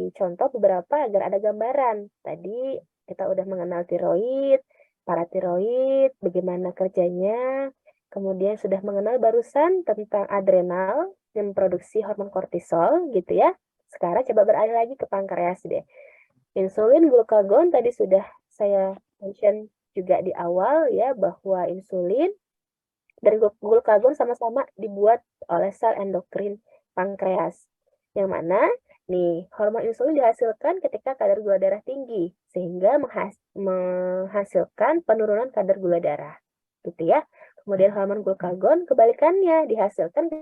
kasih contoh beberapa agar ada gambaran. Tadi kita udah mengenal tiroid, paratiroid, bagaimana kerjanya, kemudian sudah mengenal barusan tentang adrenal yang memproduksi hormon kortisol gitu ya. Sekarang coba beralih lagi ke pankreas deh. Insulin, glukagon tadi sudah saya mention juga di awal ya bahwa insulin dan glukagon sama-sama dibuat oleh sel endokrin pankreas. Yang mana nih hormon insulin dihasilkan ketika kadar gula darah tinggi sehingga menghasilkan penurunan kadar gula darah. Gitu ya. Kemudian hormon glukagon kebalikannya dihasilkan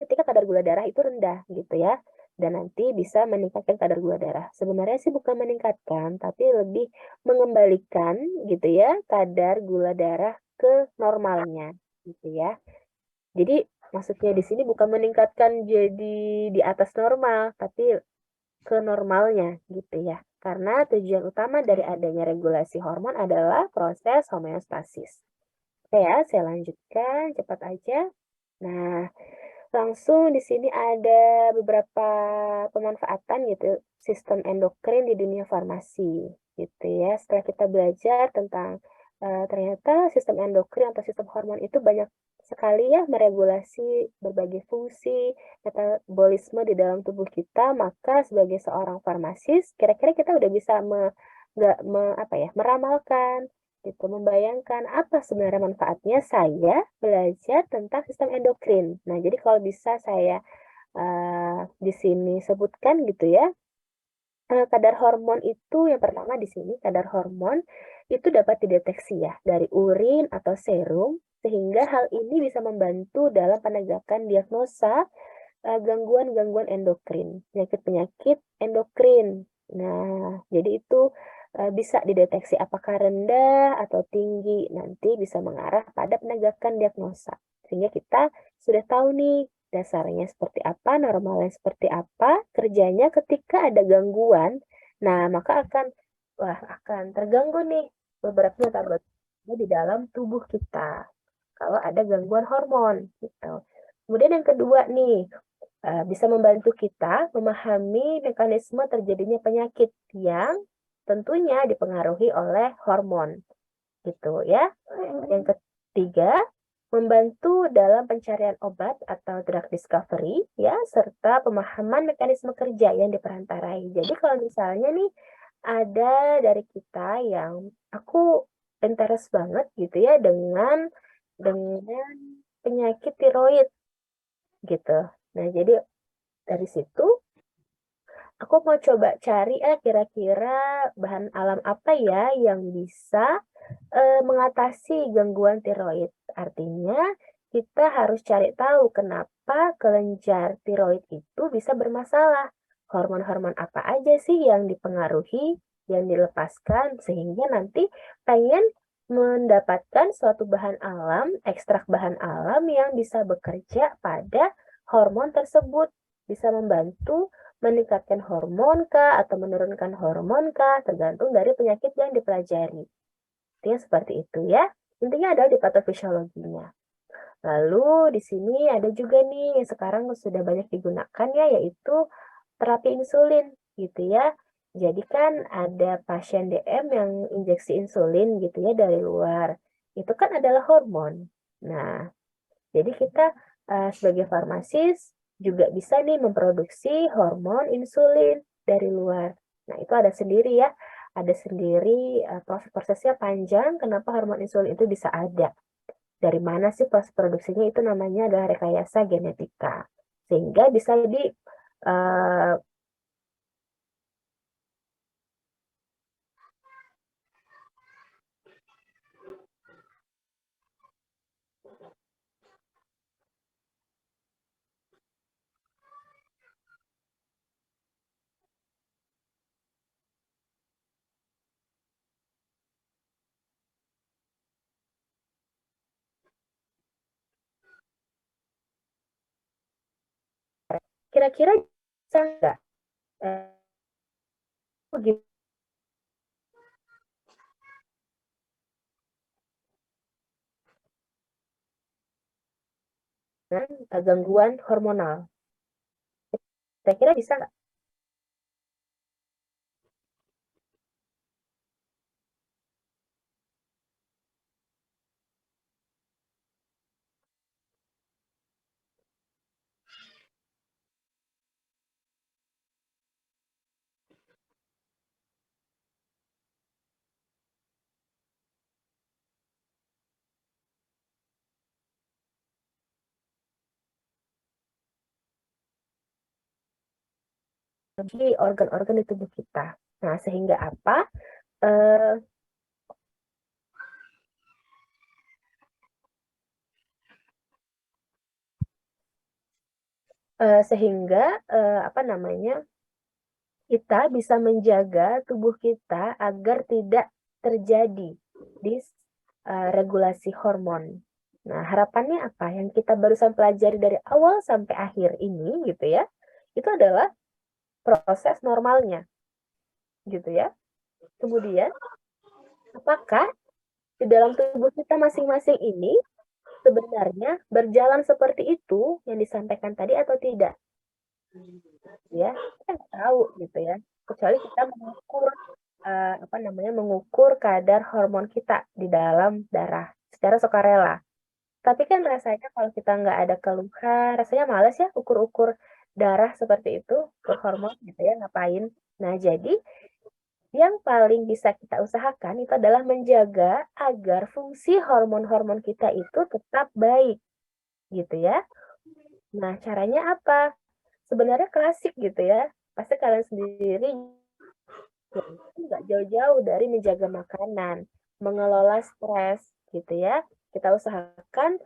ketika kadar gula darah itu rendah gitu ya. Dan nanti bisa meningkatkan kadar gula darah. Sebenarnya sih bukan meningkatkan, tapi lebih mengembalikan gitu ya kadar gula darah ke normalnya gitu ya. Jadi maksudnya di sini bukan meningkatkan jadi di atas normal, tapi ke normalnya gitu ya. Karena tujuan utama dari adanya regulasi hormon adalah proses homeostasis. Oke ya, saya lanjutkan cepat aja. Nah, langsung di sini ada beberapa pemanfaatan gitu sistem endokrin di dunia farmasi gitu ya. Setelah kita belajar tentang ternyata sistem endokrin atau sistem hormon itu banyak sekali ya meregulasi berbagai fungsi metabolisme di dalam tubuh kita, maka sebagai seorang farmasis kira-kira kita udah bisa meramalkan gitu, membayangkan apa sebenarnya manfaatnya saya belajar tentang sistem endokrin. Nah, jadi kalau bisa saya di sini sebutkan gitu ya, kadar hormon itu yang pertama di sini kadar hormon itu dapat dideteksi ya dari urin atau serum sehingga hal ini bisa membantu dalam penegakan diagnosa gangguan-gangguan endokrin, penyakit-penyakit endokrin. Nah, jadi itu bisa dideteksi apakah rendah atau tinggi, nanti bisa mengarah pada penegakan diagnosa. Sehingga kita sudah tahu nih dasarnya seperti apa, normalnya seperti apa, kerjanya ketika ada gangguan. Nah, maka akan terganggu nih beberapa metabolisme di dalam tubuh kita kalau ada gangguan hormon gitu. Kemudian yang kedua nih, bisa membantu kita memahami mekanisme terjadinya penyakit yang tentunya dipengaruhi oleh hormon, gitu ya. Yang ketiga, membantu dalam pencarian obat atau drug discovery, ya, serta pemahaman mekanisme kerja yang diperantarai. Jadi kalau misalnya nih, ada dari kita yang aku interest banget gitu ya dengan penyakit tiroid gitu. Nah, jadi dari situ aku mau coba cari kira-kira bahan alam apa ya yang bisa mengatasi gangguan tiroid. Artinya kita harus cari tahu kenapa kelenjar tiroid itu bisa bermasalah. Hormon-hormon apa aja sih yang dipengaruhi, yang dilepaskan sehingga nanti pengen mendapatkan suatu bahan alam, ekstrak bahan alam yang bisa bekerja pada hormon tersebut, bisa membantu meningkatkan hormon kah atau menurunkan hormon kah, tergantung dari penyakit yang dipelajari. Intinya seperti itu ya. Intinya ada di patofisiologinya. Lalu di sini ada juga nih yang sekarang sudah banyak digunakan ya, yaitu terapi insulin gitu ya. Jadi kan ada pasien DM yang injeksi insulin gitu ya dari luar. Itu kan adalah hormon. Nah, jadi kita sebagai farmasis juga bisa nih memproduksi hormon insulin dari luar. Nah, itu ada sendiri ya. Ada sendiri proses-prosesnya panjang kenapa hormon insulin itu bisa ada. Dari mana sih proses produksinya itu namanya adalah rekayasa genetika. Sehingga bisa di eh, kira-kira bisa nggak gimana gangguan hormonal? Kira-kira bisa nggak? bagi organ-organ di tubuh kita. Nah, sehingga apa? Sehingga apa namanya, kita bisa menjaga tubuh kita agar tidak terjadi regulasi hormon. Nah, harapannya apa? Yang kita barusan pelajari dari awal sampai akhir ini, gitu ya, itu adalah proses normalnya, gitu ya. Kemudian, apakah di dalam tubuh kita masing-masing ini sebenarnya berjalan seperti itu yang disampaikan tadi atau tidak? Ya, kita nggak tahu gitu ya. Kecuali kita mengukur kadar hormon kita di dalam darah secara sukarela. Tapi kan rasanya kalau kita nggak ada keluhan, rasanya males ya ukur-ukur darah seperti itu, ukur hormon gitu ya, ngapain. Nah, jadi yang paling bisa kita usahakan itu adalah menjaga agar fungsi hormon-hormon kita itu tetap baik, gitu ya. Nah, caranya apa? Sebenarnya klasik gitu ya. Pasti kalian sendiri nggak jauh-jauh dari menjaga makanan, mengelola stres gitu ya. Kita usahakan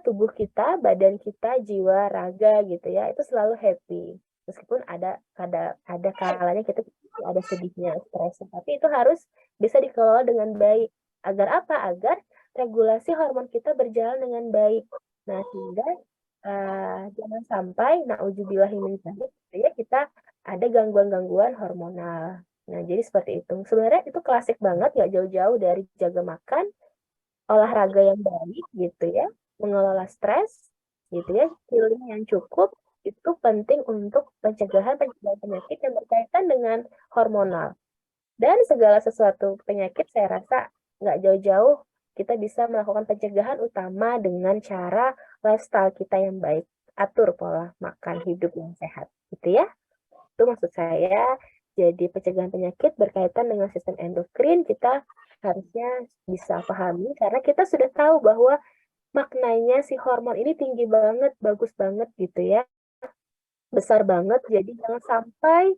tubuh kita, badan kita, jiwa, raga gitu ya, itu selalu happy. Meskipun ada kalanya kita ada sedihnya, stres, tapi itu harus bisa dikelola dengan baik. Agar apa? Agar regulasi hormon kita berjalan dengan baik. Nah, sehingga jangan sampai nauzubillahi min dzalik gitu ya, kita ada gangguan-gangguan hormonal. Nah, jadi seperti itu. Sebenarnya itu klasik banget, nggak jauh-jauh dari jaga makan, olahraga yang baik gitu ya, mengelola stres gitu ya, healing yang cukup, itu penting untuk pencegahan penyakit yang berkaitan dengan hormonal. Dan segala sesuatu penyakit saya rasa nggak jauh-jauh kita bisa melakukan pencegahan utama dengan cara lifestyle kita yang baik. Atur pola makan hidup yang sehat gitu ya. Itu maksud saya, jadi pencegahan penyakit berkaitan dengan sistem endokrin kita harusnya bisa pahami karena kita sudah tahu bahwa maknanya si hormon ini tinggi banget, bagus banget gitu ya, besar banget. Jadi jangan sampai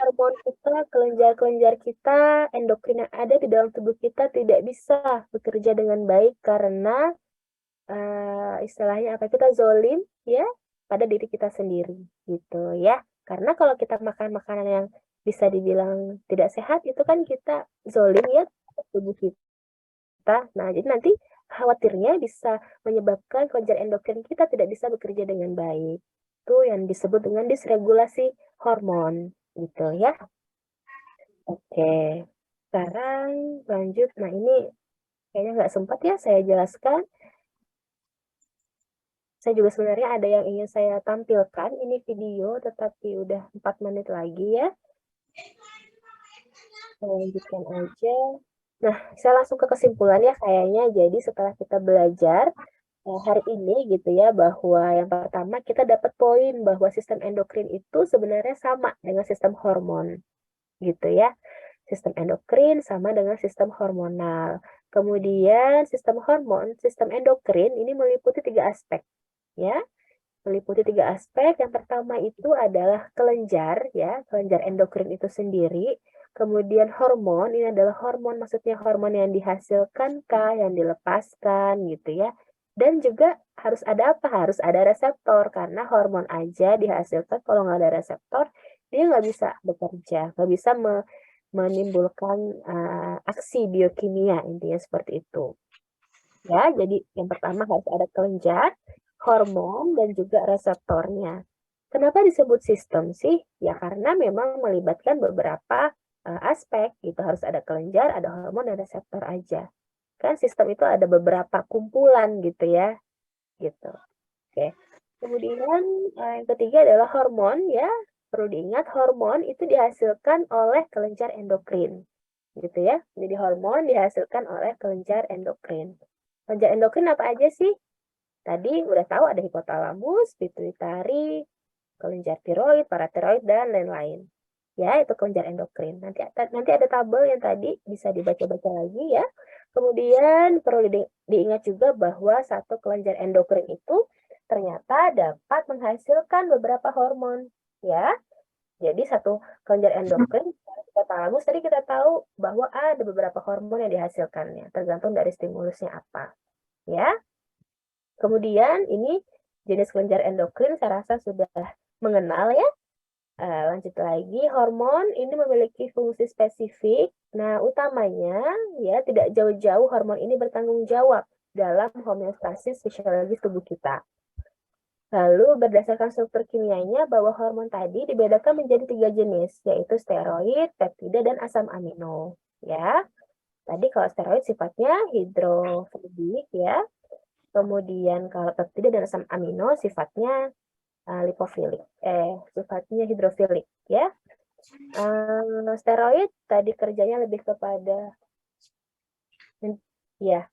hormon kita, kelenjar-kelenjar kita, endokrin yang ada di dalam tubuh kita tidak bisa bekerja dengan baik karena istilahnya apa, kita zolim ya pada diri kita sendiri gitu ya. Karena kalau kita makan makanan yang bisa dibilang tidak sehat itu kan kita zolim ya tubuh kita. Nah, jadi nanti khawatirnya bisa menyebabkan kelenjar endokrin kita tidak bisa bekerja dengan baik. Itu yang disebut dengan disregulasi hormon gitu ya. Oke, sekarang lanjut. Nah, ini kayaknya nggak sempat ya saya jelaskan. Saya juga sebenarnya ada yang ingin saya tampilkan. Ini video, tetapi udah 4 menit lagi ya. Saya lanjutkan aja. Nah, saya langsung ke kesimpulan ya kayaknya. Jadi setelah kita belajar hari ini gitu ya, bahwa yang pertama kita dapat poin bahwa sistem endokrin itu sebenarnya sama dengan sistem hormon gitu ya. Sistem endokrin sama dengan sistem hormonal. Kemudian sistem endokrin ini meliputi 3 aspek ya. Meliputi 3 aspek. Yang pertama itu adalah kelenjar ya, kelenjar endokrin itu sendiri. Kemudian hormon, ini adalah hormon, maksudnya hormon yang dihasilkan kah, yang dilepaskan gitu ya. Dan juga harus ada apa? Harus ada reseptor, karena hormon aja dihasilkan, kalau nggak ada reseptor, dia nggak bisa bekerja, nggak bisa menimbulkan aksi biokimia, intinya seperti itu. Ya, jadi yang pertama harus ada kelenjar, hormon, dan juga reseptornya. Kenapa disebut sistem sih? Ya karena memang melibatkan beberapa aspek gitu. Harus ada kelenjar, ada hormon, dan reseptor aja. Kan sistem itu ada beberapa kumpulan gitu ya. Gitu. Oke. Kemudian yang ketiga adalah hormon ya. Perlu diingat hormon itu dihasilkan oleh kelenjar endokrin. Gitu ya. Jadi hormon dihasilkan oleh kelenjar endokrin. Kelenjar endokrin apa aja sih? Tadi udah tahu ada hipotalamus, pituitari, kelenjar tiroid, paratiroid, dan lain-lain. Ya, itu kelenjar endokrin. Nanti ada tabel yang tadi bisa dibaca-baca lagi ya. Kemudian perlu diingat juga bahwa satu kelenjar endokrin itu ternyata dapat menghasilkan beberapa hormon, ya. Jadi satu kelenjar endokrin, hipotalamus tadi kita tahu bahwa ada beberapa hormon yang dihasilkannya, tergantung dari stimulusnya apa, ya. Kemudian ini jenis kelenjar endokrin saya rasa sudah mengenal ya. Lanjut lagi, hormon ini memiliki fungsi spesifik. Nah, utamanya ya tidak jauh-jauh hormon ini bertanggung jawab dalam homeostasis fisiologis tubuh kita. Lalu berdasarkan struktur kimianya bahwa hormon tadi dibedakan menjadi 3 jenis, yaitu steroid, peptida, dan asam amino. Ya, tadi kalau steroid sifatnya hidrofobic ya. Kemudian kalau peptida dan asam amino sifatnya lipofilik, sifatnya hidrofilik ya. Steroid tadi kerjanya lebih kepada ya.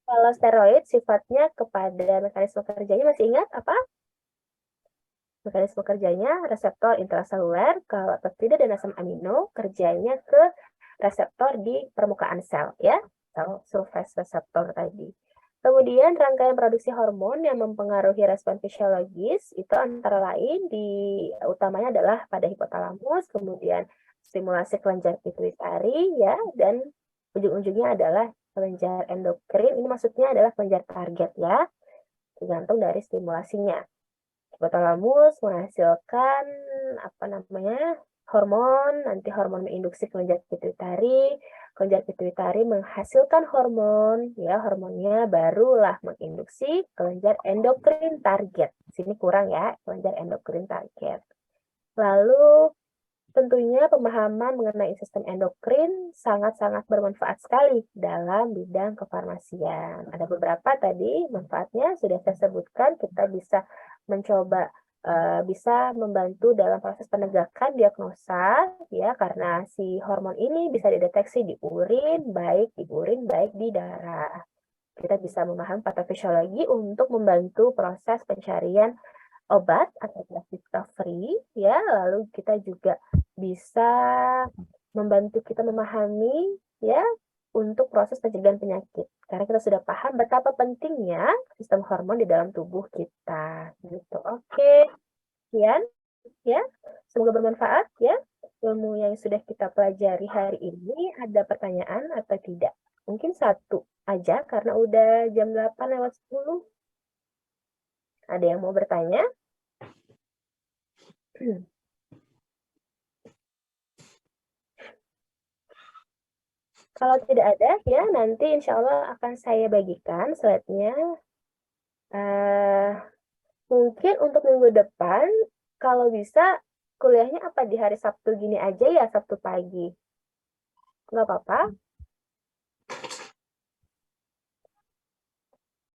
Kalau steroid sifatnya kepada mekanisme kerjanya, masih ingat apa? Mekanisme kerjanya reseptor intraseluler, kalau peptida dan asam amino kerjanya ke reseptor di permukaan sel ya, sel surface reseptor tadi. Kemudian rangkaian produksi hormon yang mempengaruhi respon fisiologis itu antara lain utamanya adalah pada hipotalamus, kemudian stimulasi kelenjar pituitari ya, dan ujung-ujungnya adalah kelenjar endokrin. Ini maksudnya adalah kelenjar target ya, tergantung dari stimulasinya. Hipotalamus menghasilkan hormon, nanti hormon menginduksi kelenjar pituitari menghasilkan hormon, ya hormonnya barulah menginduksi kelenjar endokrin target. Sini kurang ya, kelenjar endokrin target. Lalu tentunya pemahaman mengenai sistem endokrin sangat-sangat bermanfaat sekali dalam bidang kefarmasian. Ada beberapa tadi manfaatnya sudah saya sebutkan, kita bisa mencoba bisa membantu dalam proses penegakan diagnosa ya, karena si hormon ini bisa dideteksi di urin baik di darah. Kita bisa memahami patofisiologi untuk membantu proses pencarian obat atau drug discovery ya. Lalu kita juga bisa membantu kita memahami ya untuk proses pencegahan penyakit, karena kita sudah paham betapa pentingnya sistem hormon di dalam tubuh kita gitu. Oke, sekian ya, semoga bermanfaat ya ilmu yang sudah kita pelajari hari ini. Ada pertanyaan atau tidak? Mungkin satu aja karena udah jam 8:10. Ada yang mau bertanya? Kalau tidak ada, ya nanti insya Allah akan saya bagikan slide-nya. Mungkin untuk minggu depan, kalau bisa kuliahnya apa di hari Sabtu gini aja ya, Sabtu pagi. Nggak apa-apa?